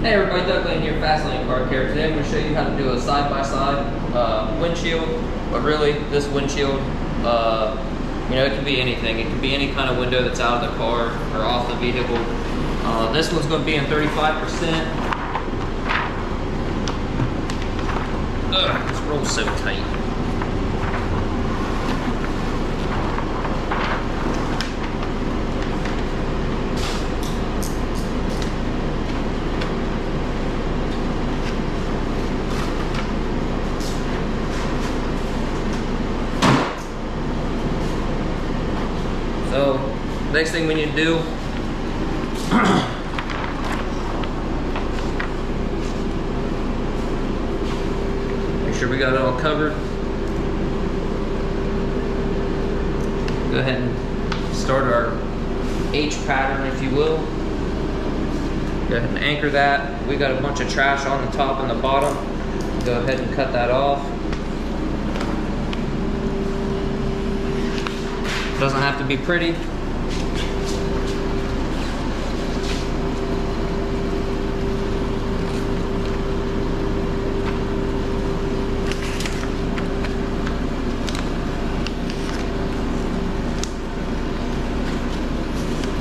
Hey everybody, Doug Lane here, Fast Lane Car Care. Today I'm going to show you how to do a side-by-side windshield, but really this windshield, you know, it can be anything. It can be any kind of window that's out of the car or off the vehicle. This one's going to be in 35%. Ugh, this rolls so tight. So, next thing we need to do, make sure we got it all covered. Go ahead and start our H pattern, if you will. Go ahead and anchor that. We got a bunch of trash on the top and the bottom. Go ahead and cut that off. Doesn't have to be pretty.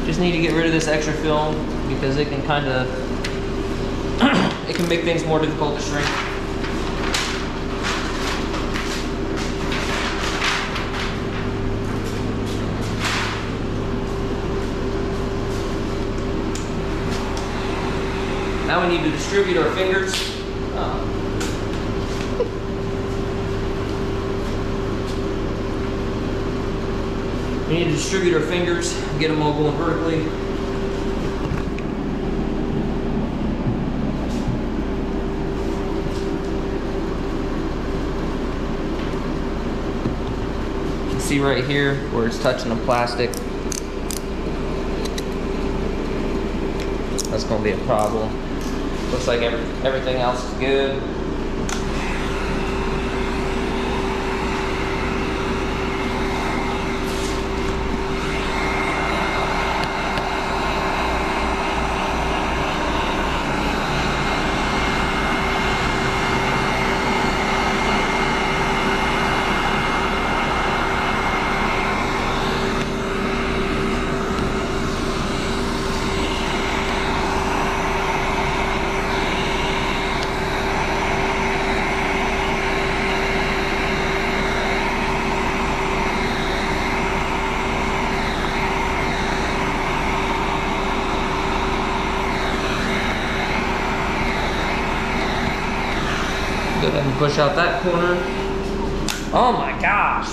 Just need to get rid of this extra film because it can kind of it can make things more difficult to shrink. Now we need to distribute our fingers. We need to distribute our fingers, get them all going vertically. You can see right here where it's touching the plastic. That's going to be a problem. Looks like everything else is good. Go ahead and push out that corner. Oh my gosh!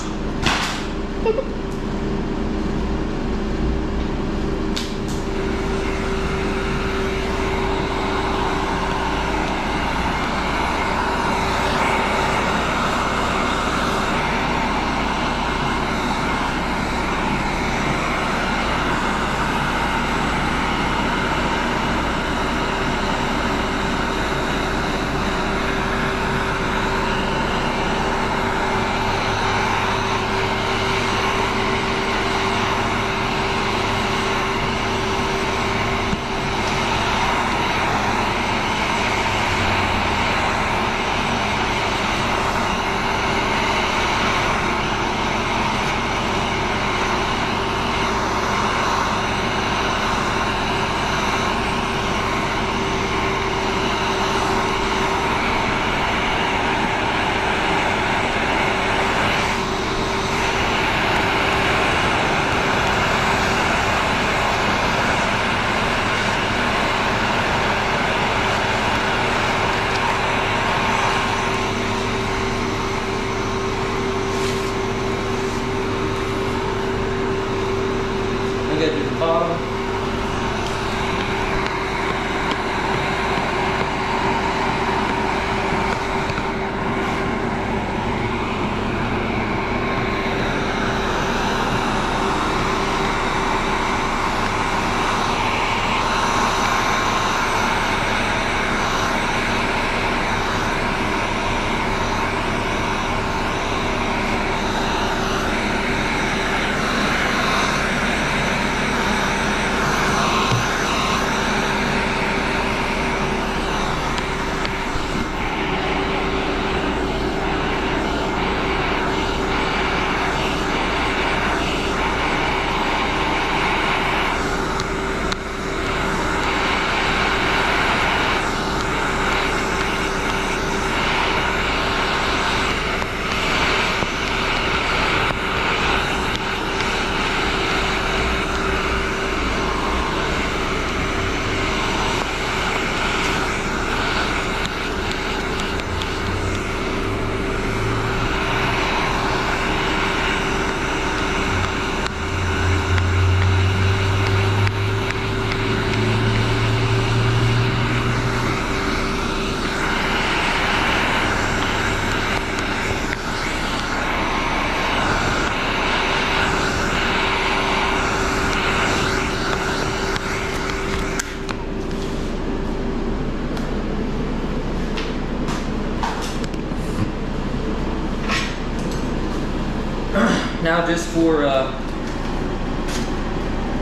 now, just for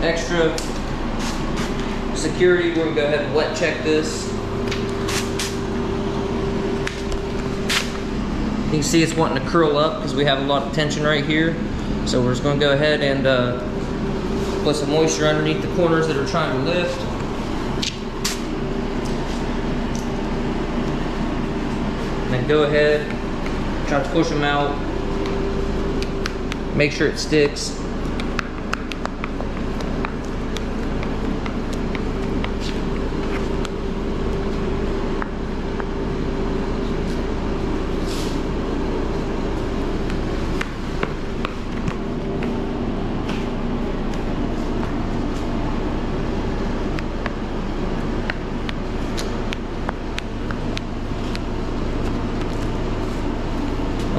extra security, we're gonna go ahead and wet check this. You can see it's wanting to curl up because we have a lot of tension right here. So we're just gonna go ahead and put some moisture underneath the corners that are trying to lift. And then go ahead, try to push them out. Make sure it sticks.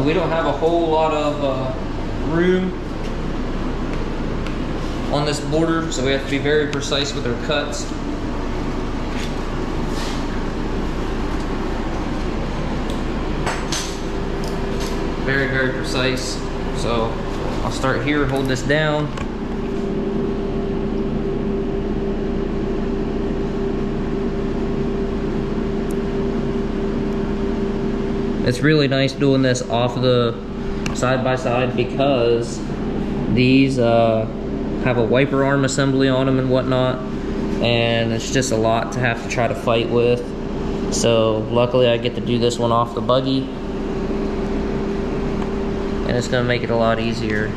We don't have a whole lot of room on this border, so we have to be very precise with our cuts. Very, very precise. So I'll start here, hold this down. It's really nice doing this off the side-by-side because these have a wiper arm assembly on them and whatnot, and it's just a lot to have to try to fight with. So luckily I get to do this one off the Buggy, and it's gonna make it a lot easier.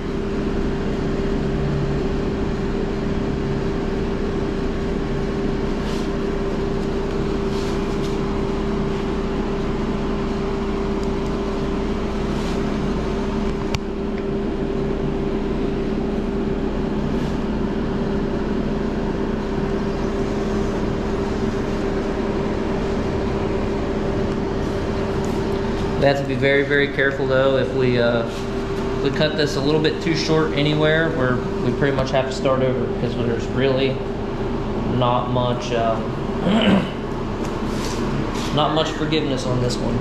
We have to be very, very careful though. If we cut this a little bit too short anywhere, we pretty much have to start over because there's really not much not much forgiveness on this one.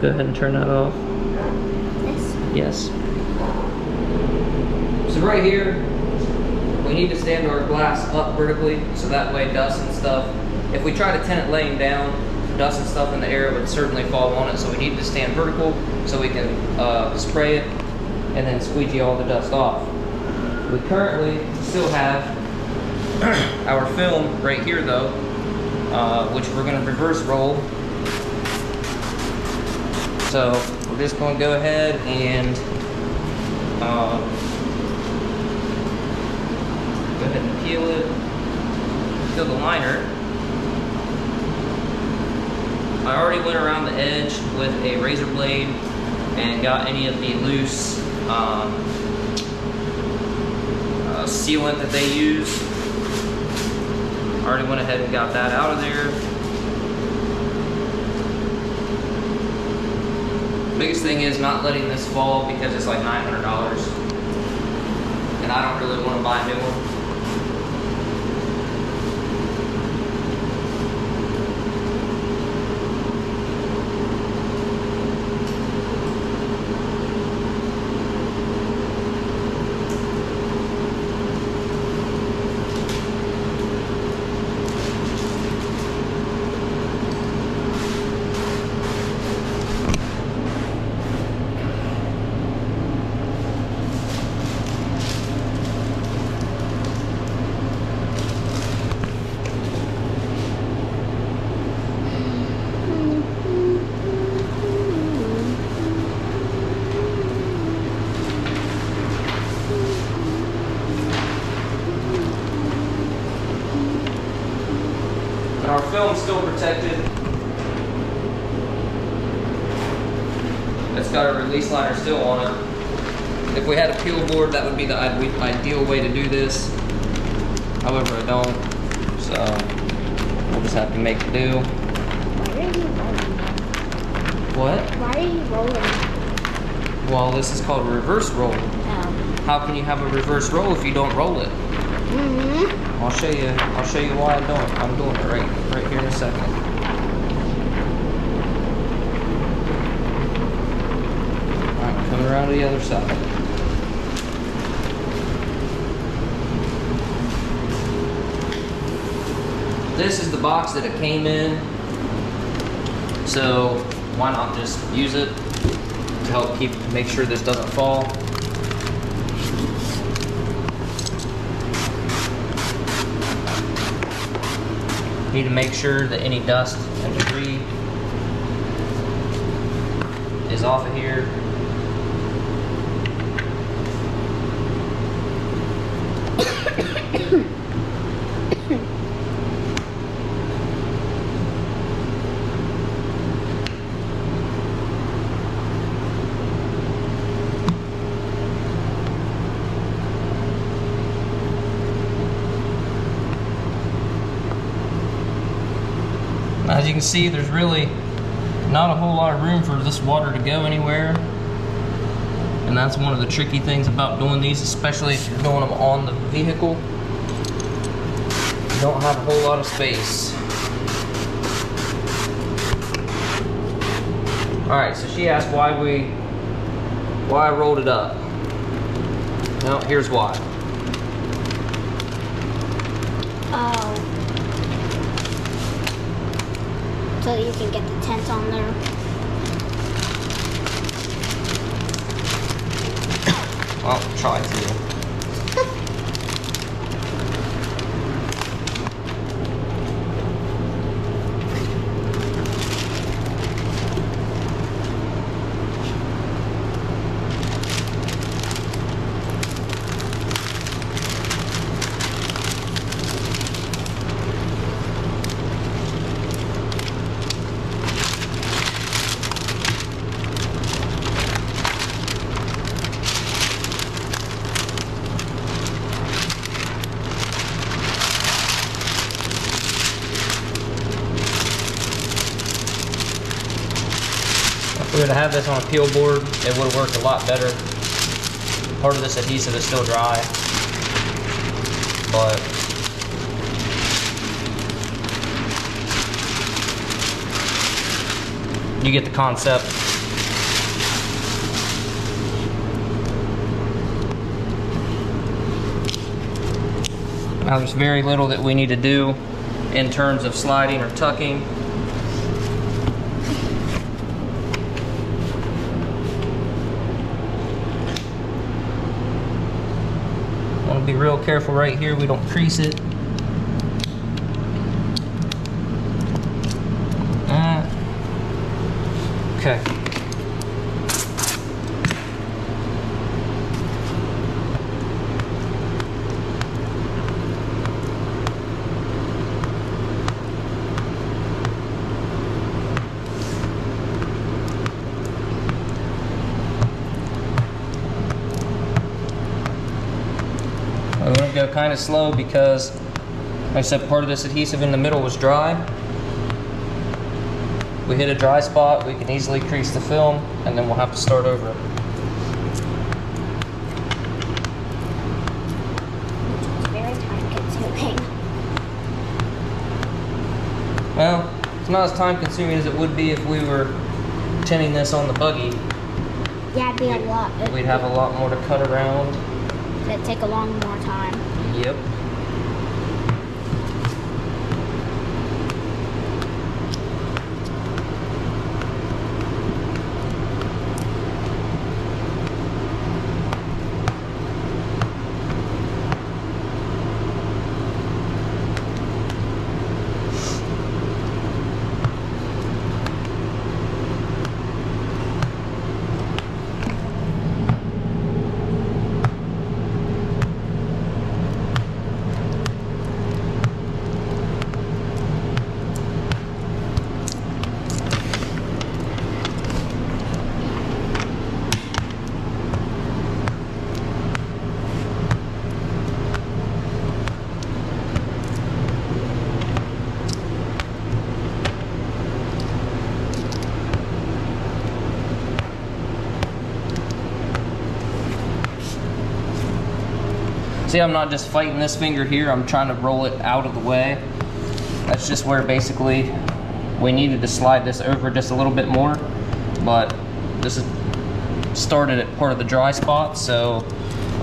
Go ahead and turn that off. Yes. So right here, we need to stand our glass up vertically, so that way dust and stuff, if we try to tint it laying down, dust and stuff in the air would certainly fall on it, so we need to stand vertical so we can spray it and then squeegee all the dust off. We currently still have our film right here though, which we're going to reverse roll. So we're just going to go ahead and peel it, peel the liner. I already went around the edge with a razor blade and got any of the loose sealant that they use. Already went ahead and got that out of there. Biggest thing is not letting this fall because it's like $900 and I don't really want to buy a new one. And our film's still protected. It's got a release liner still on it. If we had a peel board, that would be the ideal way to do this. However, I don't, so we'll just have to make it do. Why are you rolling? What? Why are you rolling? Well, this is called a reverse roll. Oh. How can you have a reverse roll if you don't roll it? Mm-hmm. I'll show you why I'm doing it right here in a second. Alright, coming around to the other side. This is the box that it came in, so why not just use it to help make sure this doesn't fall. Need to make sure that any dust and debris is off of here. As you can see, there's really not a whole lot of room for this water to go anywhere. And that's one of the tricky things about doing these, especially if you're doing them on the vehicle. You don't have a whole lot of space. Alright, so she asked why I rolled it up. Well, here's why. Oh. So you can get the tint on there. Well, try to. If we were to have this on a peel board, it would have worked a lot better. Part of this adhesive is still dry, but you get the concept. Now there's very little that we need to do in terms of sliding or tucking. Want to be real careful right here, we don't crease it. Okay. I'm going to go kind of slow because, like I said, part of this adhesive in the middle was dry. We hit a dry spot, we can easily crease the film, and then we'll have to start over. It's very time consuming. Well, it's not as time consuming as it would be if we were tinting this on the Buggy. Yeah, it'd be a lot. We'd have a lot more to cut around. It'd take a long more time. Yep. See, I'm not just fighting this finger here, I'm trying to roll it out of the way. That's just where basically we needed to slide this over just a little bit more, but this is started at part of the dry spot, so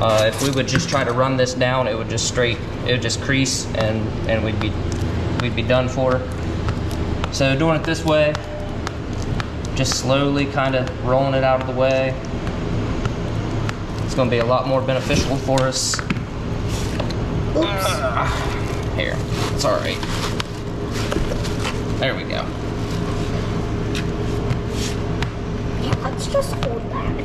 if we would just try to run this down, it would just crease and we'd be done for. So doing it this way, just slowly kind of rolling it out of the way, it's going to be a lot more beneficial for us. Oops. Here, it's all right. There we go. Yeah, let's just hold that.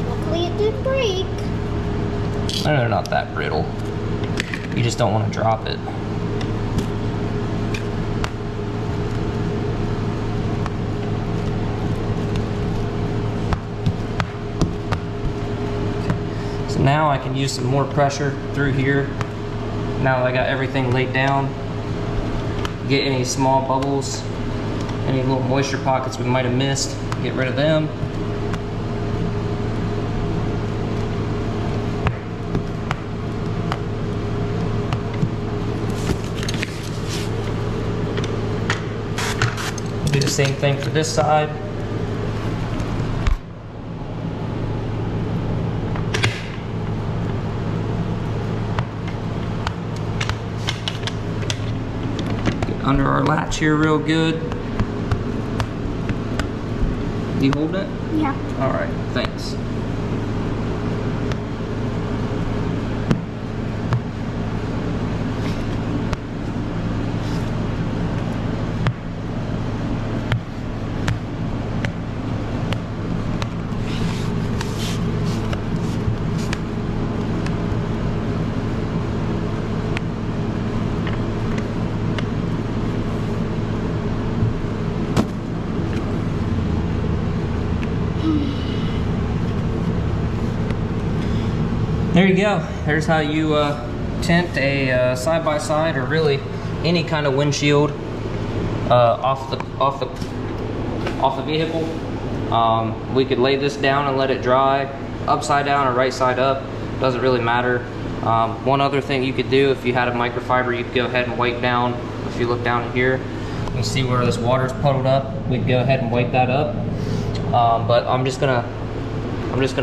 Luckily it did break. They're not that brittle. You just don't want to drop it. So now I can use some more pressure through here. Now that I got everything laid down, get any small bubbles, any little moisture pockets we might have missed, get rid of them. Do the same thing for this side. Get under our latch here real good. You holding it? Yeah. All right, thanks. There you go. There's how you tint a side-by-side, or really any kind of windshield off the vehicle. We could lay this down and let it dry, upside down or right side up. Doesn't really matter. One other thing you could do, if you had a microfiber, you could go ahead and wipe down. If you look down here, you see where this water's puddled up. We'd go ahead and wipe that up. But I'm just gonna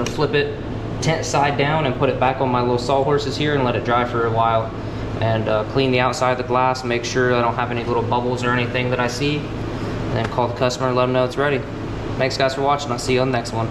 flip it tint side down and put it back on my little sawhorses here and let it dry for a while, and clean the outside of the glass, make sure I don't have any little bubbles or anything that I see, and then call the customer and let them know it's ready. Thanks guys for watching. I'll see you on the next one.